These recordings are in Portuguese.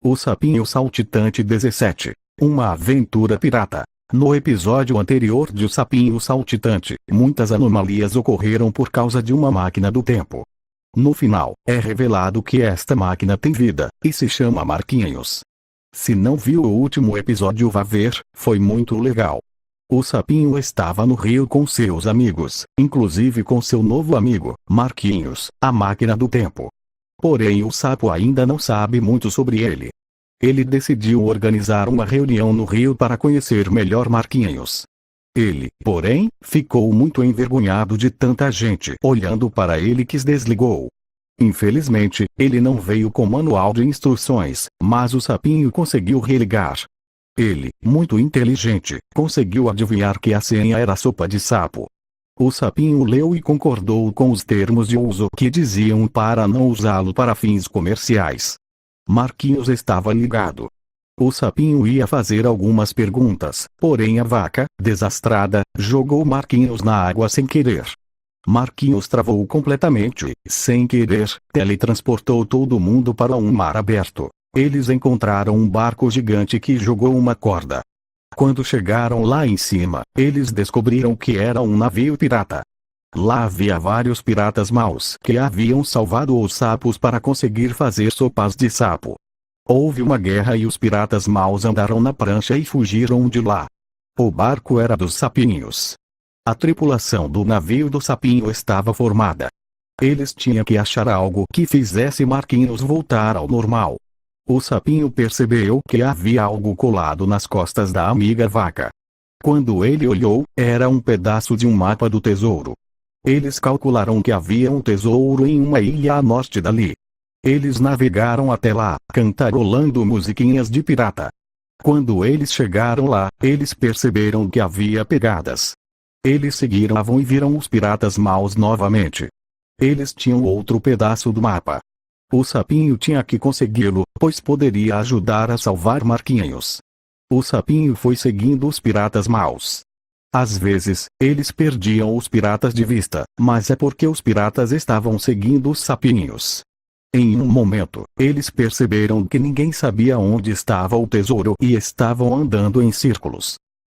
O Sapinho Saltitante 17. Uma aventura pirata. No episódio anterior de O Sapinho Saltitante, muitas anomalias ocorreram por causa de uma máquina do tempo. No final, é revelado que esta máquina tem vida, e se chama Marquinhos. Se não viu o último episódio, vá ver, foi muito legal. O Sapinho estava no rio com seus amigos, inclusive com seu novo amigo, Marquinhos, a máquina do tempo. Porém o sapo ainda não sabe muito sobre ele. Ele decidiu organizar uma reunião no rio para conhecer melhor Marquinhos. Ele, porém, ficou muito envergonhado de tanta gente olhando para ele que se desligou. Infelizmente, ele não veio com manual de instruções, mas o Sapinho conseguiu religar. Ele, muito inteligente, conseguiu adivinhar que a senha era sopa de sapo. O Sapinho leu e concordou com os termos de uso que diziam para não usá-lo para fins comerciais. Marquinhos estava ligado. O Sapinho ia fazer algumas perguntas, porém a vaca, desastrada, jogou Marquinhos na água sem querer. Marquinhos travou completamente, sem querer, teletransportou todo mundo para um mar aberto. Eles encontraram um barco gigante que jogou uma corda. Quando chegaram lá em cima, eles descobriram que era um navio pirata. Lá havia vários piratas maus que haviam salvado os sapos para conseguir fazer sopas de sapo. Houve uma guerra e os piratas maus andaram na prancha e fugiram de lá. O barco era dos sapinhos. A tripulação do navio do Sapinho estava formada. Eles tinham que achar algo que fizesse Marquinhos voltar ao normal. O Sapinho percebeu que havia algo colado nas costas da amiga vaca. Quando ele olhou, era um pedaço de um mapa do tesouro. Eles calcularam que havia um tesouro em uma ilha a norte dali. Eles navegaram até lá, cantarolando musiquinhas de pirata. Quando eles chegaram lá, eles perceberam que havia pegadas. Eles seguiram e viram os piratas maus novamente. Eles tinham outro pedaço do mapa. O Sapinho tinha que consegui-lo, pois poderia ajudar a salvar Marquinhos. O Sapinho foi seguindo os piratas maus. Às vezes, eles perdiam os piratas de vista, mas é porque os piratas estavam seguindo os sapinhos. Em um momento, eles perceberam que ninguém sabia onde estava o tesouro e estavam andando em círculos.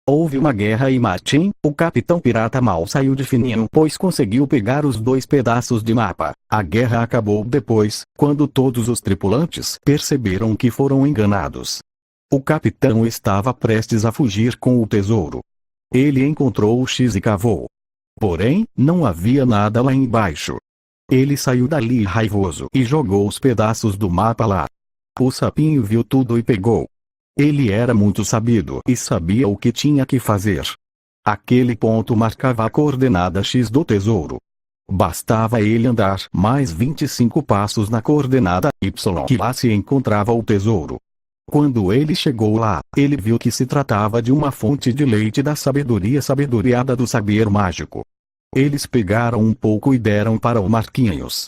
Houve uma guerra e Martin, o capitão pirata mau, saiu de fininho pois conseguiu pegar os 2 pedaços de mapa. A guerra acabou depois, quando todos os tripulantes perceberam que foram enganados. O capitão estava prestes a fugir com o tesouro. Ele encontrou o X e cavou. Porém, não havia nada lá embaixo. Ele saiu dali raivoso e jogou os pedaços do mapa lá. O Sapinho viu tudo e pegou. Ele era muito sabido e sabia o que tinha que fazer. Aquele ponto marcava a coordenada X do tesouro. Bastava ele andar mais 25 passos na coordenada Y que lá se encontrava o tesouro. Quando ele chegou lá, ele viu que se tratava de uma fonte de leite da sabedoria sabedoriada do saber mágico. Eles pegaram um pouco e deram para o Marquinhos.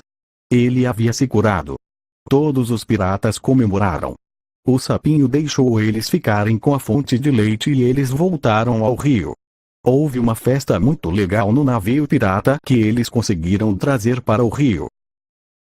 Ele havia se curado. Todos os piratas comemoraram. O Sapinho deixou eles ficarem com a fonte de leite e eles voltaram ao rio. Houve uma festa muito legal no navio pirata que eles conseguiram trazer para o rio.